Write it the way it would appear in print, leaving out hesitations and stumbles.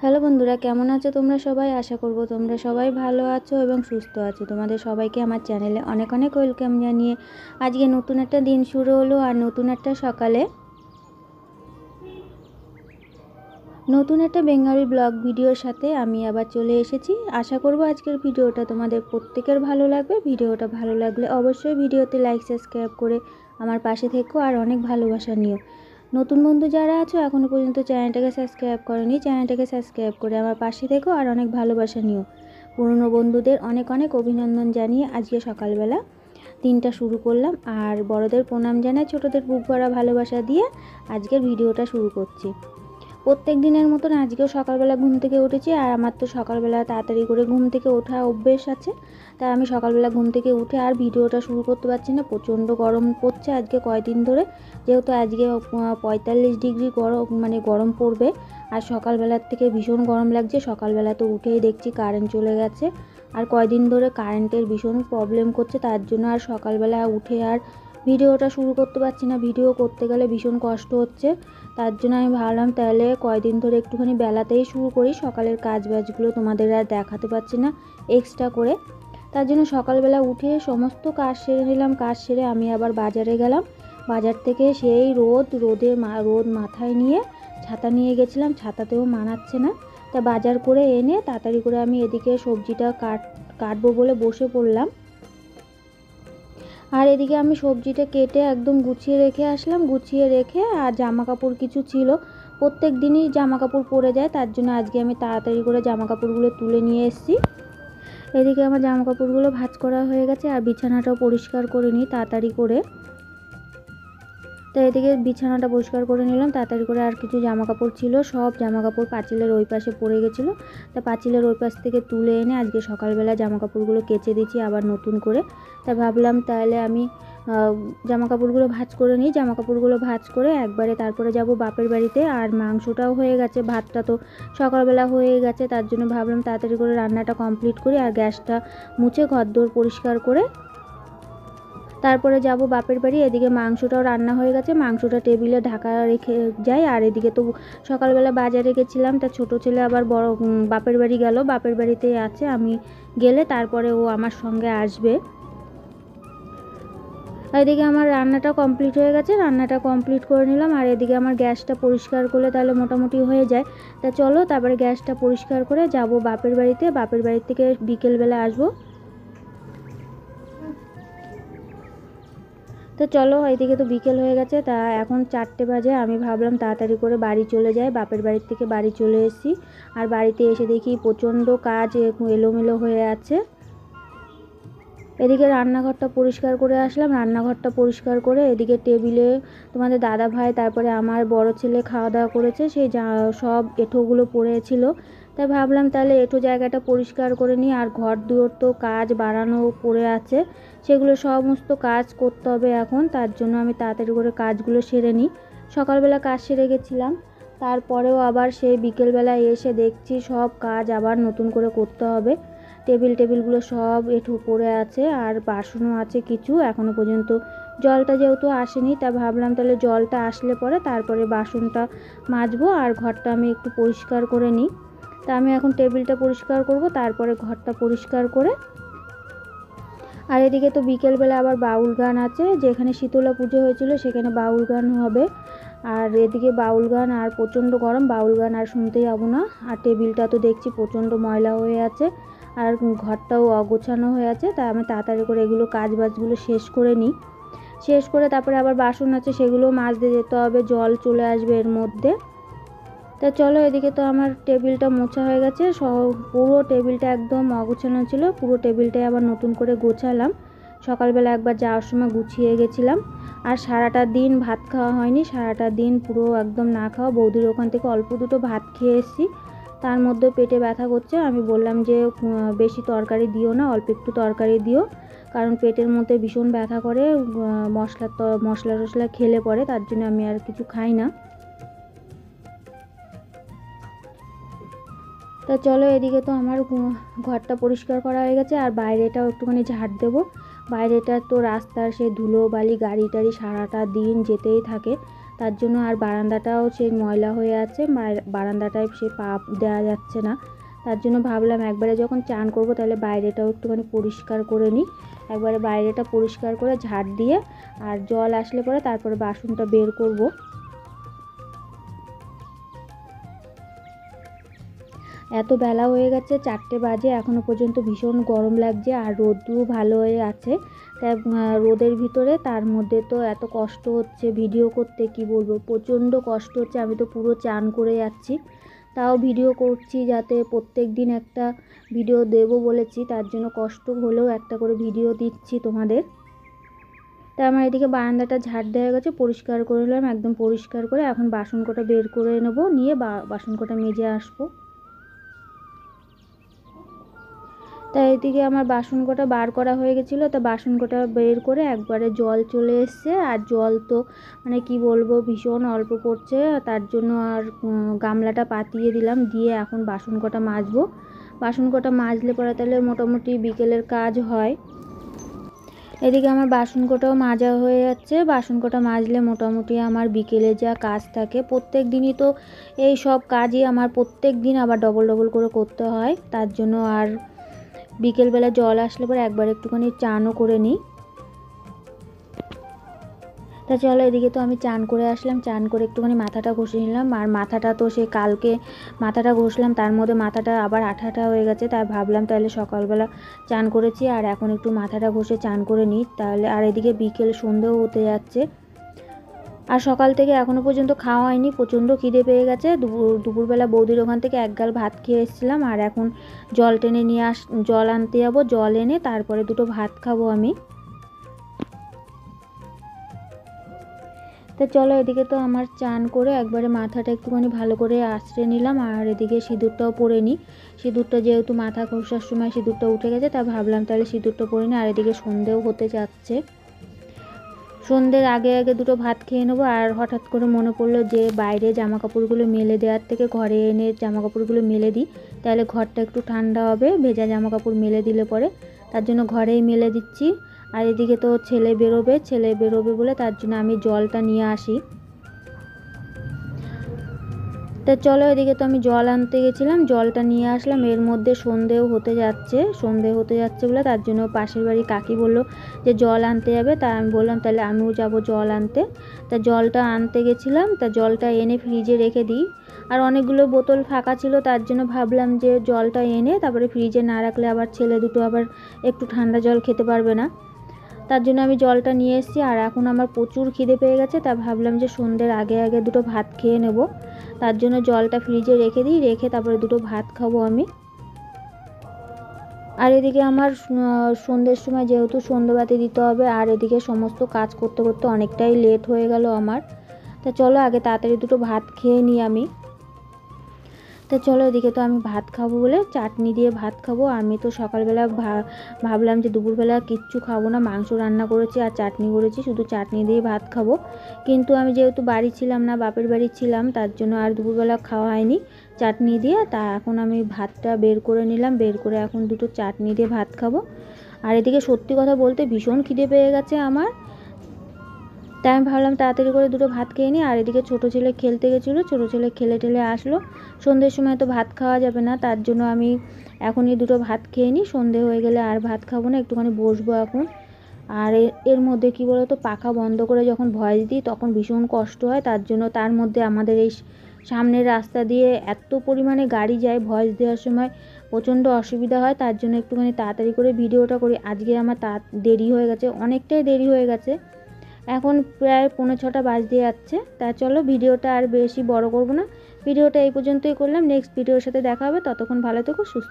Hello বন্ধুরা, কেমন আছো তোমরা সবাই? আশা করব তোমরা সবাই ভালো আছো এবং সুস্থ আছো। তোমাদের সবাইকে আমার চ্যানেলে অনেক অনেক ওয়েলকাম জানিয়ে আজকে নতুন একটা দিন শুরু হলো আর নতুন একটা সকালে নতুন একটা বেঙ্গলি ব্লগ ভিডিওর সাথে আমি আবার চলে এসেছি। আশা করব আজকের ভিডিওটা তোমাদের প্রত্যেকের ভালো লাগবে। ভিডিওটা ভালো লাগলে অবশ্যই ভিডিওতে লাইক সাবস্ক্রাইব করে আমার পাশে থেকো আর অনেক ভালোবাসা নিও। নতুন বন্ধু যারা আছো এখনও পর্যন্ত চ্যানেলটাকে সাবস্ক্রাইব করোনি, চ্যানেলটাকে সাবস্ক্রাইব করে আমার পাশে থেকো আর অনেক ভালোবাসা নিও। পুরনো বন্ধুদের অনেক অনেক অভিনন্দন জানিয়ে আজকে সকালবেলা দিনটা শুরু করলাম আর বড়দের প্রণাম জানাই, ছোটদের বুক ভরা ভালোবাসা দিয়ে আজকের ভিডিওটা শুরু করছি। প্রত্যেক দিনের মতন আজকেও সকালবেলা ঘুম থেকে উঠেছি আর আমার তো সকালবেলা তাড়াতাড়ি করে ঘুম থেকে ওঠা অভ্যেস আছে। তাই আমি সকালবেলা ঘুম থেকে উঠে আর ভিডিওটা শুরু করতে পারছি না, প্রচণ্ড গরম পড়ছে আজকে কয়েকদিন ধরে। যেহেতু আজকে 45 ডিগ্রি গরম পড়বে আর সকালবেলার থেকে ভীষণ গরম লাগছে। সকালবেলা তো উঠেই দেখছি কারেন্ট চলে গেছে আর কয়েকদিন ধরে কারেন্টের ভীষণ প্রবলেম করছে, তার জন্য আর সকালবেলা উঠে আর ভিডিওটা শুরু করতে পারছি না। ভিডিও করতে গেলে ভীষণ কষ্ট হচ্ছে, তার জন্য আমি ভাবলাম তাহলে কয়দিন ধরে একটুখানি বেলাতেই শুরু করি। সকালের কাজ বাজগুলো তোমাদের আর দেখাতে পারছি না এক্সট্রা করে, তার জন্য সকালবেলা উঠে সমস্ত কাজ সেরে নিলাম। কাজ সেরে আমি আবার বাজারে গেলাম। বাজার থেকে সেই রোদ মাথায় নিয়ে ছাতা নিয়ে গেছিলাম, ছাতাতেও মানাচ্ছে না। তা বাজার করে এনে তাড়াতাড়ি করে আমি এদিকে সবজিটা কাটবো বলে বসে পড়লাম। আর এদিকে আমি সবজিটা কেটে একদম গুছিয়ে রেখে আসলাম। গুছিয়ে রেখে আর জামা কাপড় কিছু ছিল, প্রত্যেক দিনই জামা কাপড় পরে যায়, তার জন্য আজকে আমি তাড়াতাড়ি করে জামা কাপড়গুলো তুলে নিয়ে এসেছি। এদিকে আমার জামা কাপড়গুলো ভাঁজ করা হয়ে গেছে আর বিছানাটাও পরিষ্কার করে নিই তাড়াতাড়ি করে। তো এদিকে বিছানাটা পরিষ্কার করে নিলাম তাড়াতাড়ি করে। আর কিছু জামা কাপড় ছিল, সব জামা কাপড় পাঁচিলের ওই পাশে পড়ে গেছিলো, তা পাঁচিলের ওই পাশ থেকে তুলে এনে আজকে সকালবেলা জামা কাপড়গুলো কেচে দিচ্ছি আবার নতুন করে। তা ভাবলাম তাহলে আমি জামা কাপড়গুলো ভাঁজ করে নিই। জামা কাপড়গুলো ভাঁজ করে একবারে তারপরে যাব বাপের বাড়িতে। আর মাংসটাও হয়ে গেছে, ভাতটা তো সকালবেলা হয়ে গেছে, তার জন্য ভাবলাম তাড়াতাড়ি করে রান্নাটা কমপ্লিট করি আর গ্যাসটা মুছে ঘরদোর পরিষ্কার করে তারপরে যাব বাপের বাড়ি। এদিকে মাংসটাও রান্না হয়ে গেছে, মাংসটা টেবিলে ঢাকা রেখে যাই। আর এদিকে তো সকালবেলা বাজারে গেছিলাম, তা ছোটো ছেলে আবার বড় বাপের বাড়ি গেল, বাপের বাড়িতেই আছে। আমি গেলে তারপরে ও আমার সঙ্গে আসবে। এদিকে আমার রান্নাটা কমপ্লিট হয়ে গেছে, রান্নাটা কমপ্লিট করে নিলাম। আর এদিকে আমার গ্যাসটা পরিষ্কার করলে তাহলে মোটামুটি হয়ে যায়। তা চলো তারপরে গ্যাসটা পরিষ্কার করে যাব বাপের বাড়িতে। বাপের বাড়ি থেকে বিকেলবেলা আসবো। তো চলো, এদিকে তো বিকেল হয়ে গেছে, তা এখন 4টে বাজে। আমি ভাবলাম তাড়াতাড়ি করে বাড়ি চলে যাই। বাপের বাড়ির থেকে বাড়ি চলে এসেছি আর বাড়িতে এসে দেখি প্রচণ্ড কাজ এলোমেলো হয়ে আছে। এদিকে রান্নাঘরটা পরিষ্কার করে আসলাম, রান্নাঘরটা পরিষ্কার করে এদিকে টেবিলে তোমাদের দাদা ভাই তারপরে আমার বড় ছেলে খাওয়া দাওয়া করেছে, সেই সব এঁঠোগুলো পড়েছিল। তাই ভাবলাম তাহলে এঁঠো জায়গাটা পরিষ্কার করে নিই। আর ঘর দুয়ার তো কাজ বাড়ানো পড়ে আছে, সেগুলো সমস্ত কাজ করতে হবে এখন, তার জন্য আমি তাড়াতাড়ি করে কাজগুলো সেরে নিই। সকালবেলা কাজ সেরে গেছিলাম, তারপরেও আবার সেই বিকেলবেলায় এসে দেখছি সব কাজ আবার নতুন করে করতে হবে। টেবিলগুলো সব এঁঠো পড়ে আছে আর বাসনও আছে কিছু, এখনও পর্যন্ত জলটা যেহেতু আসেনি, তা ভাবলাম তাহলে জলটা আসলে পরে তারপরে বাসনটা মাজবো আর ঘরটা আমি একটু পরিষ্কার করে নিই। তা আমি এখন টেবিলটা পরিষ্কার করব, তারপরে ঘরটা পরিষ্কার করে। আর এদিকে তো বিকেলবেলা আবার বাউল গান আছে, যেখানে শীতলা পুজো হয়েছিল সেখানে বাউল গান হবে। আর এদিকে বাউল গান আর প্রচণ্ড গরম, বাউল গান আর শুনতে যাবো না। আর টেবিলটা তো দেখছি প্রচণ্ড ময়লা হয়ে আছে আর ঘরটাও অগোছানো হয়ে আছে, তাই আমি তাড়াতাড়ি করে এগুলো কাজবাজগুলো শেষ করে নিই। শেষ করে তারপরে আবার বাসন আছে সেগুলো মাজতে যেতে হবে, জল চলে আসবে এর মধ্যে। তা চলো, এদিকে তো আমার টেবিলটা মোছা হয়ে গেছে, পুরো টেবিলটা একদম অগোছানো ছিল, পুরো টেবিলটাই আবার নতুন করে গোছালাম। সকালবেলা একবার যাওয়ার সময় গুছিয়ে গেছিলাম। আর সারাটা দিন ভাত খাওয়া হয়নি, সারাটা দিন পুরো একদম না খাওয়া। বৌদির ওখান থেকে অল্প দুটো ভাত খেয়ে এসেছি, তার মধ্যে পেটে ব্যথা করছে। আমি বললাম যে বেশি তরকারি দিও না, অল্প একটু তরকারি দিও, কারণ পেটের মধ্যে ভীষণ ব্যথা করে মশলা টশলা খেলে পরে, তার জন্য আমি আর কিছু খাই না। তা চলো, এদিকে তো আমার ঘরটা পরিষ্কার করা হয়ে গেছে আর বাইরেটাও একটুখানি ঝাড় দেবো। বাইরেটা তো রাস্তার সেই ধুলো বালি গাড়ি টাড়ি সারাটা দিন যেতেই থাকে, তার জন্য আর বারান্দাটাও সেই ময়লা হয়ে আছে, বারান্দাটায় সে পা দেওয়া যাচ্ছে না। তার জন্য ভাবলাম একবারে যখন চান করব তাহলে বাইরেটাও একটুখানি পরিষ্কার করে নিই। একবারে বাইরেটা পরিষ্কার করে ঝাড় দিয়ে আর জল আসলে পরে তারপরে বাসনটা বের করব। এত বেলা হয়ে গেছে, 4টে বাজে, এখনও পর্যন্ত ভীষণ গরম লাগছে আর রোদও ভালো হয়ে আছে। তাই রোদের ভিতরে তার মধ্যে তো এত কষ্ট হচ্ছে ভিডিও করতে, কি বলবো, প্রচণ্ড কষ্ট হচ্ছে। আমি তো পুরো চান করে যাচ্ছি, তাও ভিডিও করছি, যাতে প্রত্যেক দিন একটা ভিডিও দেবো বলেছি, তার জন্য কষ্ট হলেও একটা করে ভিডিও দিচ্ছি তোমাদের। তাই আমার এদিকে বারান্দাটা ঝাড় দেওয়া গেছে, পরিষ্কার করে নিলাম একদম পরিষ্কার করে। এখন বাসন কটা বের করে নেবো, নিয়ে বাসন কটা মেজে আসবো। তাই এদিকে আমার বাসন কটা বার করা হয়ে গেছিলো, তা বাসন কটা বের করে একবারে জল চলে এসছে। আর জল তো মানে কি বলবো, ভীষণ অল্প পড়ছে, তার জন্য আর গামলাটা পাতিয়ে দিলাম, দিয়ে এখন বাসন কটা মাজবো। বাসন কটা মাজলে পরে তাহলে মোটামুটি বিকেলের কাজ হয়। এদিকে আমার বাসন কটাও মাজা হয়ে যাচ্ছে। বাসন কটা মাজলে মোটামুটি আমার বিকেলে যা কাজ থাকে, প্রত্যেক দিনই তো এই সব কাজই আমার প্রত্যেক দিন আবার ডবল ডবল করে করতে হয়, তার জন্য আর বিকেলবেলা জল আসলে পরে একবার একটুখানি চানও করে নিই। তা চলো, এদিকে তো আমি চান করে আসলাম, চান করে একটুখানি মাথাটা ঘষে নিলাম। আর মাথাটা তো সে কালকে মাথাটা ঘষলাম, তার মধ্যে মাথাটা আবার আঠা হয়ে গেছে, তাই ভাবলাম তাহলে সকালবেলা চান করেছি আর এখন একটু মাথাটা ঘষে চান করে নিই তাহলে। আর এদিকে বিকেল সন্ধেও হতে যাচ্ছে, আর সকাল থেকে এখনও পর্যন্ত খাওয়া হয়নি, প্রচণ্ড খিদে পেয়ে গেছে। দুপুরবেলা বৌদির ওখান থেকে এক গাল ভাত খেয়ে এসেছিলাম, আর এখন জল টেনে নিয়ে জল আনতে যাবো, জল এনে তারপরে দুটো ভাত খাবো আমি। তো চলো, এদিকে তো আমার চান করে একবারে মাথাটা একটুখানি ভালো করে আঁচড়ে নিলাম, আর এদিকে সিঁদুরটাও পরে নিই। সিঁদুরটা যেহেতু মাথা ঘষার সময় সিঁদুরটা উঠে গেছে, তা ভাবলাম তাহলে সিঁদুরটা পরে নিই। আর এদিকে সন্ধেও হতে যাচ্ছে, সন্ধ্যের আগে আগে দুটো ভাত খেয়ে নেবো। আর হঠাৎ করে মনে পড়লো যে বাইরে জামা কাপড়গুলো মেলে দেওয়ার থেকে ঘরে এনে জামা কাপড়গুলো মেলে দিই, তাহলে ঘরটা একটু ঠান্ডা হবে, ভেজা জামা কাপড় মেলে দিলে পরে। তার জন্য ঘরেই মেলে দিচ্ছি। আর এদিকে তো ছেলে বেরোবে বলে তার জন্য আমি জলটা নিয়ে আসি। তা চলো, এদিকে তো আমি জল আনতে গেছিলাম, জলটা নিয়ে আসলাম। এর মধ্যে সন্ধে হতে যাচ্ছে বলে তার জন্য পাশের বাড়ি কাকি বললো যে জল আনতে যাবে, তা আমি বললাম তাহলে আমিও যাব জল আনতে। তা জলটা আনতে গেছিলাম, তা জলটা এনে ফ্রিজে রেখে দিই। আর অনেকগুলো বোতল ফাঁকা ছিল, তার জন্য ভাবলাম যে জলটা এনে তারপরে ফ্রিজে না রাখলে আবার ছেলে দুটো আবার একটু ঠান্ডা জল খেতে পারবে না, তার জন্য আমি জলটা নিয়ে এসেছি। আর এখন আমার প্রচুর খিদে পেয়ে গেছে, তা ভাবলাম যে সন্ধ্যের আগে আগে দুটো ভাত খেয়ে নেব, তার জন্য জলটা ফ্রিজে রেখে দিই, রেখে তারপরে দুটো ভাত খাবো আমি। আর এদিকে আমার সন্ধ্যের সময় যেহেতু সন্ধ্যাবাতি দিতে হবে, আর এদিকে সমস্ত কাজ করতে করতে অনেকটাই লেট হয়ে গেল আমার। তা চলো আগে তাড়াতাড়ি দুটো ভাত খেয়ে নিই আমি। তো চলো, এদিকে তো আমি ভাত খাবো বলে চাটনি দিয়ে ভাত খাবো। আমি তো সকালবেলা ভাবলাম যে দুপুরবেলা কিচ্ছু খাবো না, মাংস রান্না করেছি আর চাটনি করেছি, শুধু চাটনি দিয়ে ভাত খাবো। কিন্তু আমি যেহেতু বাড়ি ছিলাম না, বাপের বাড়ি ছিলাম, তার জন্য আর দুপুরবেলা খাওয়া হয়নি চাটনি দিয়ে। তা এখন আমি ভাতটা বের করে নিলাম, বের করে এখন দুটো চাটনি দিয়ে ভাত খাবো। আর এদিকে সত্যি কথা বলতে ভীষণ খিদে পেয়ে গেছে আমার, তাই আমি ভাবলাম তাড়াতাড়ি করে দুটো ভাত খেয়ে নিই। আর এদিকে ছোটো ছেলে খেলতে গেছিলো, ছোটো ছেলে খেলে টেলে আসলো। সন্ধ্যের সময় তো ভাত খাওয়া যাবে না, তার জন্য আমি এখনই দুটো ভাত খেয়ে নিই, সন্ধে হয়ে গেলে আর ভাত খাবো না, একটুখানি বসবো এখন। আর এর মধ্যে কি বলো তো, পাখা বন্ধ করে যখন ভয়েস দিই তখন ভীষণ কষ্ট হয়, তার জন্য তার মধ্যে আমাদের এই সামনের রাস্তা দিয়ে এত পরিমাণে গাড়ি যায়, ভয়েস দেওয়ার সময় প্রচণ্ড অসুবিধা হয়, তার জন্য একটুখানি তাড়াতাড়ি করে ভিডিওটা করি। আজকে আমার দেরি হয়ে গেছে, অনেকটাই দেরি হয়ে গেছে, এখন প্রায় 5:45 বাজতে যাচ্ছে। তা চলো, ভিডিওটা আর বেশি বড় করব না, ভিডিওটা এই পর্যন্তই করলাম। নেক্সট ভিডিওর সাথে দেখা হবে, ততক্ষণ ভালো থেকো, সুস্থ।